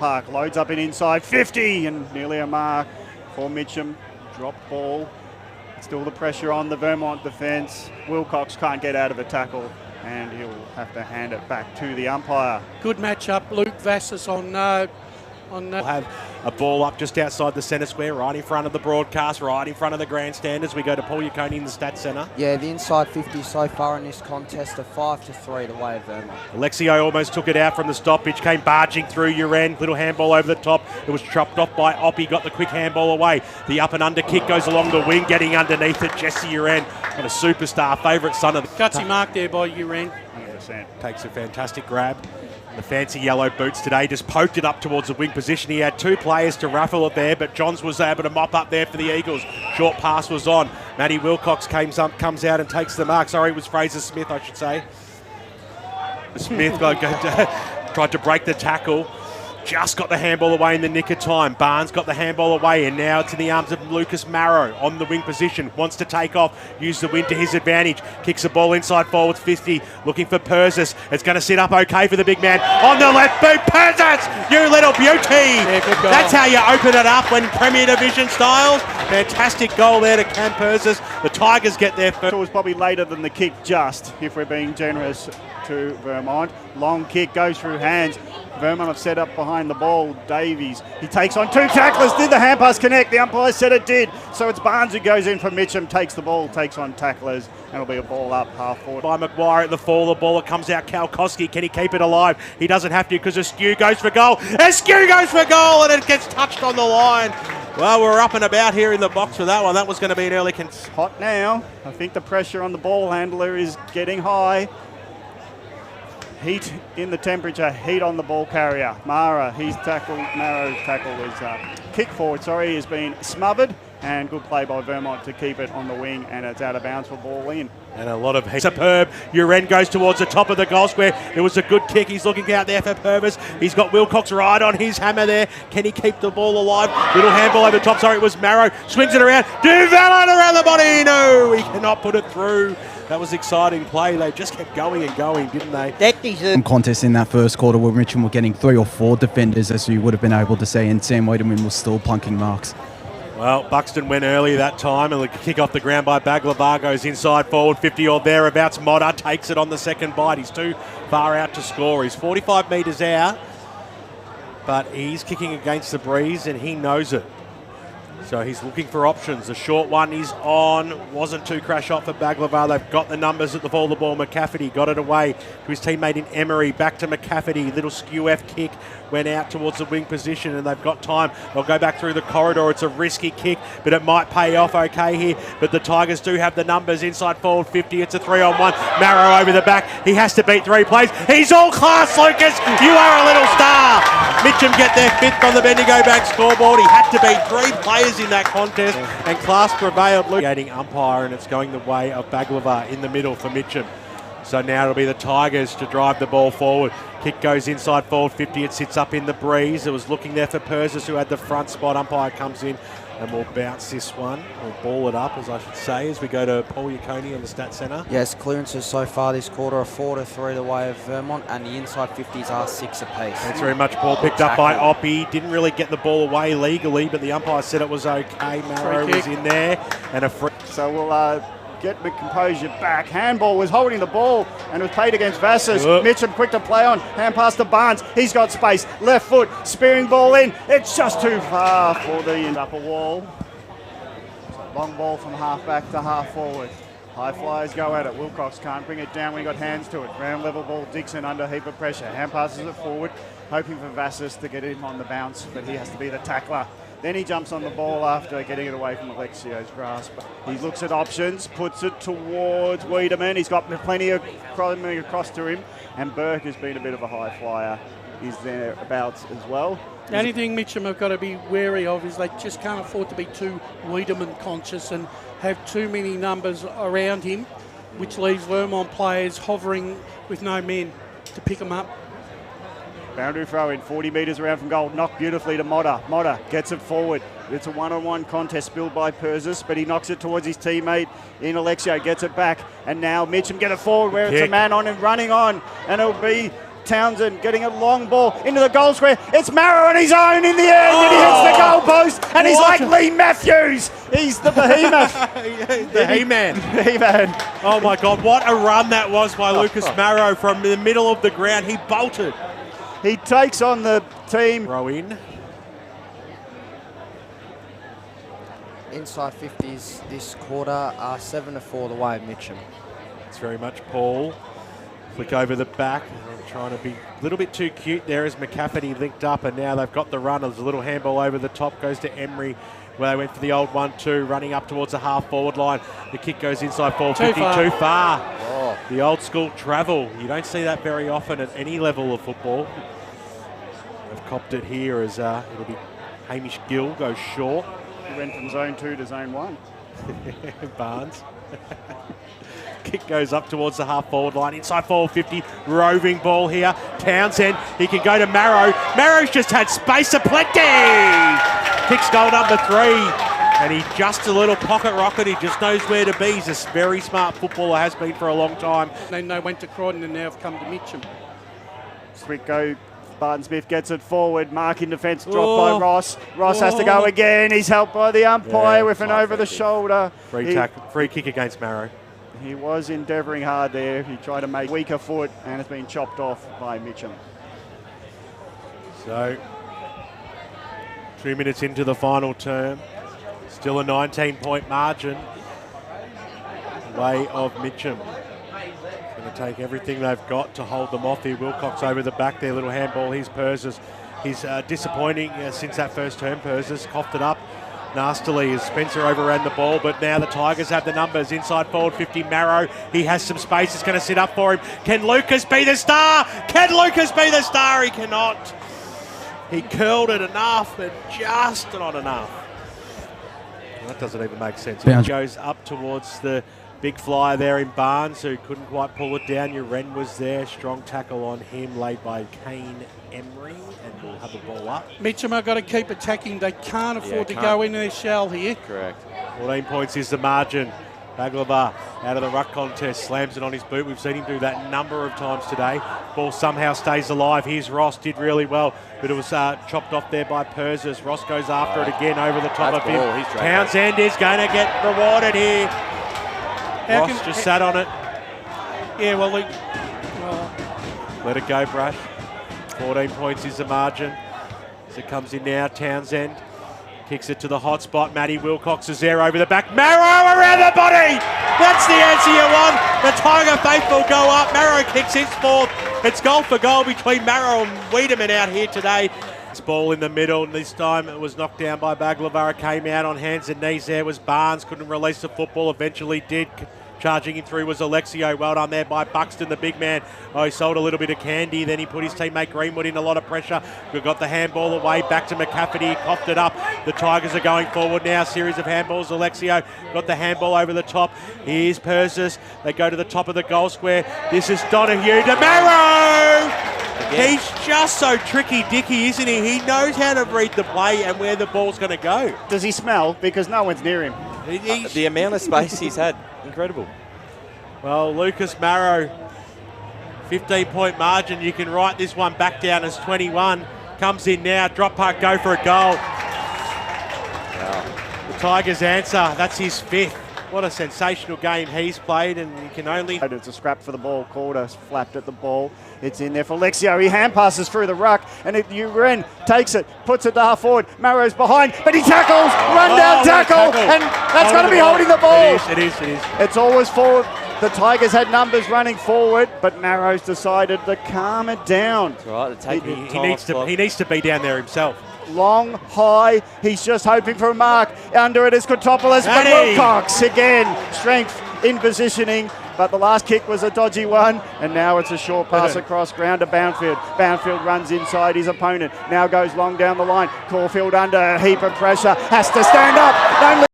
park. Loads up and inside 50 and nearly a mark for Mitchum. Dropped ball. Still the pressure on the Vermont defence. Wilcox can't get out of a tackle and he'll have to hand it back to the umpire. Good matchup, Luke Vassis on We'll have a ball up just outside the centre square, right in front of the broadcast, right in front of the grandstand as we go to Paul Yaconi in the Stats Centre. Yeah, the inside 50 so far in this contest are 5-3 the way of Vermont. Alexio almost took it out from the stoppage, came barging through your end, little handball over the top. It was chopped off by Oppie, got the quick handball away. The up and under kick goes along the wing, getting underneath it. Jesse Uren, what a superstar, favourite son of the... Cutsy mark there by Uren. 100%. Takes a fantastic grab. The fancy yellow boots today just poked it up towards the wing position. He had two players to ruffle it there, but Johns was able to mop up there for the Eagles. Short pass was on. Matty Wilcox comes out and takes the mark. Sorry, it was Fraser Smith, I should say. Smith tried to break the tackle. Just got the handball away in the nick of time. Barnes got the handball away, and now it's in the arms of Lucas Marro on the wing position. Wants to take off, use the wind to his advantage. Kicks the ball inside forwards 50, looking for Persis. It's going to sit up okay for the big man. On the left boot, Persis! You little beauty! Yeah, good goal. That's how you open it up when Premier Division styles. Fantastic goal there to Cam Persis. The Tigers get there first. It was probably later than the kick just, if we're being generous to Vermont. Long kick goes through hands. Vermont have set up behind the ball. Davies, he takes on two tacklers. Did the hand pass connect? The umpire said it did. So it's Barnes who goes in for Mitchum, takes the ball, takes on tacklers, and it'll be a ball up half forward. By McGuire at the fall, the ball comes out. Kalkowski, can he keep it alive? He doesn't have to because Askew goes for goal. Askew goes for goal, and it gets touched on the line. Well, we're up and about here in the box for that one. That was going to be an early... It's hot now. I think the pressure on the ball handler is getting high. Heat in the temperature, heat on the ball carrier. Marro's tackle was kick forward, has been smothered, and good play by Vermont to keep it on the wing, and it's out of bounds for ball in. And a lot of superb. Uren goes towards the top of the goal square. It was a good kick. He's looking out there for Purvis. He's got Wilcox right on his hammer there. Can he keep the ball alive? Little handball over the top. Sorry, it was Marro. Swings it around. Duvalin around the body. No, he cannot put it through. That was exciting play. They just kept going and going, didn't they? Contest in that first quarter where Richmond were getting 3 or 4 defenders, as you would have been able to see, and Sam Wiedemann was still plunking marks. Well, Buxton went early that time, and the kick off the ground by Baglava goes inside forward 50 or thereabouts. Modder takes it on the second bite. He's too far out to score. He's 45 metres out, but he's kicking against the breeze and he knows it. So he's looking for options. The short one is on. Wasn't too crash off for Baglava. They've got the numbers at the fall of the ball. McCafferty got it away to his teammate in Emery. Back to McCafferty. Little skew F kick. Went out towards the wing position and they've got time. They'll go back through the corridor. It's a risky kick, but it might pay off okay here. But the Tigers do have the numbers. Inside forward 50. It's a 3-on-1. Marrow over the back. He has to beat 3 plays. He's all class, Lucas. You are a little star. Mitchum get their 5th on the Bendigo Bank scoreboard. He had to beat 3 players in that contest, and class prevailed. Creating umpire, and it's going the way of Baglava in the middle for Mitchum. So now it'll be the Tigers to drive the ball forward. Kick goes inside forward 50. It sits up in the breeze. It was looking there for Persis, who had the front spot. Umpire comes in and we'll bounce this one, or ball it up, as I should say, as we go to Paul Yaconi on the Stats Centre. Yes, clearances so far this quarter are 4-3 the way of Vermont, and the inside 50s are 6 apiece. Thanks very much, Paul. Picked up by Oppie. Didn't really get the ball away legally, but the umpire said it was okay. Marrow was in there, and a free. So we'll get the composure back. Handball was holding the ball and it was played against Vassis. Mitchum quick to play on. Hand pass to Barnes. He's got space. Left foot. Spearing ball in. It's just too far for the upper wall. Long ball from half back to half forward. High flyers go at it. Wilcox can't bring it down when he got hands to it. Round level ball. Dixon under heap of pressure. Hand passes it forward. Hoping for Vassis to get him on the bounce, but he has to be the tackler. Then he jumps on the ball after getting it away from Alexio's grasp. He looks at options, puts it towards Wiedemann. He's got plenty of coming across to him. And Burke has been a bit of a high flyer. Is thereabouts as well. The only thing Mitchum have got to be wary of is they just can't afford to be too Wiedemann conscious and have too many numbers around him, which leaves Vermont players hovering with no men to pick them up. Boundary throw in, 40 metres around from goal, knocked beautifully to Modder. Modder gets it forward. It's a one-on-one contest spilled by Persis, but he knocks it towards his teammate in Alexio, gets it back, and now Mitchum get it forward where it's a man on and running on, and it'll be Townsend getting a long ball into the goal square. It's Marro on his own in the end, and he hits the goal post, and he's like Lee Matthews. He's the behemoth. The He-Man. He-Man. Oh my God, what a run that was by Lucas Marro from the middle of the ground. He bolted. He takes on the team. Throw in. Inside 50s this quarter are 7-4 the way of Mitcham. It's very much Paul. Flick over the back. I'm trying to be a little bit too cute there as McCafferty linked up, and now they've got the run. There's a little handball over the top, goes to Emery, where they went for the old 1-2, running up towards the half-forward line. The kick goes inside 450, too far. Oh. The old school travel. You don't see that very often at any level of football. They've copped it here as it'll be Hamish Gill goes short. He went from zone 2 to zone 1. Barnes. Kick goes up towards the half-forward line. Inside 450, roving ball here. Townsend, he can go to Marro. Marro's just had space aplenty. Kicks goal number 3. And he just a little pocket rocket. He just knows where to be. He's a very smart footballer, has been for a long time. Then they went to Croydon and now have come to Mitcham. Quick go. Barton Smith gets it forward. Mark in defence, dropped by Ross. Ross has to go again. He's helped by the umpire with an over-the-shoulder. Free kick against Marro. He was endeavouring hard there. He tried to make weaker foot and it's been chopped off by Mitcham. So, 2 minutes into the final term. Still a 19-point margin. Way of Mitcham. Going to take everything they've got to hold them off here. Wilcox over the back there, little handball. Here's Persis. He's disappointing since that first term. Persis coughed it up nastily as Spencer overran the ball, but now the Tigers have the numbers. Inside forward 50, Marro. He has some space. It's going to sit up for him. Can Lucas be the star? Can Lucas be the star? He cannot. He curled it enough, but just not enough. Well, that doesn't even make sense. He goes up towards the big flyer there in Barnes, who couldn't quite pull it down. Uren was there. Strong tackle on him, laid by Kane Emery, and we'll have the ball up. Mitcham have got to keep attacking. They can't afford to go in their shell here. Correct. 14 points is the margin. Baglava out of the ruck contest, slams it on his boot. We've seen him do that a number of times today. Ball somehow stays alive. Here's Ross, did really well, but it was chopped off there by Persis. Ross goes after it again over the top of him. Townsend is going to get rewarded here. Ross just sat on it. Yeah, well, Let it go, Brush. 14 points is the margin. As it comes in now, Townsend kicks it to the hot spot. Matty Wilcox is there over the back. Marro around the body. That's the answer you want. The Tiger faithful go up. Marro kicks his fourth. It's goal for goal between Marro and Wiedemann out here today. This ball in the middle, and this time it was knocked down by Baglava. Came out on hands and knees. There was Barnes. Couldn't release the football. Eventually did. Charging him through was Alexio. Well done there by Buxton, the big man. Oh, he sold a little bit of candy. Then he put his teammate Greenwood in a lot of pressure. We've got the handball away. Back to McCafferty. He coughed it up. The Tigers are going forward now. Series of handballs. Alexio got the handball over the top. Here's Persis. They go to the top of the goal square. This is Donahue to Marro. He's just so tricky, Dicky, isn't he? He knows how to read the play and where the ball's going to go. Does he smell? Because no one's near him. The amount of space he's had, incredible. Well, Lucas Marro, 15-point margin. You can write this one back down as 21. Comes in now, drop puck, go for a goal. Wow. The Tigers answer, that's his 5th. What a sensational game he's played, and he can only... It's a scrap for the ball. Calder flapped at the ball. It's in there for Alexio. He hand passes through the ruck, and Uren takes it, puts it to half forward. Marro's behind, but he tackles, run-down tackle, and that's going to be holding the ball. It is. It's always forward. The Tigers had numbers running forward, but Marro's decided to calm it down. That's right. He needs to be down there himself. Long, high, he's just hoping for a mark. Under it is Kotopoulos, but Wilcox again. Strength in positioning, but the last kick was a dodgy one, and now it's a short pass across ground to Boundfield. Boundfield runs inside his opponent, now goes long down the line. Caulfield under a heap of pressure, has to stand up.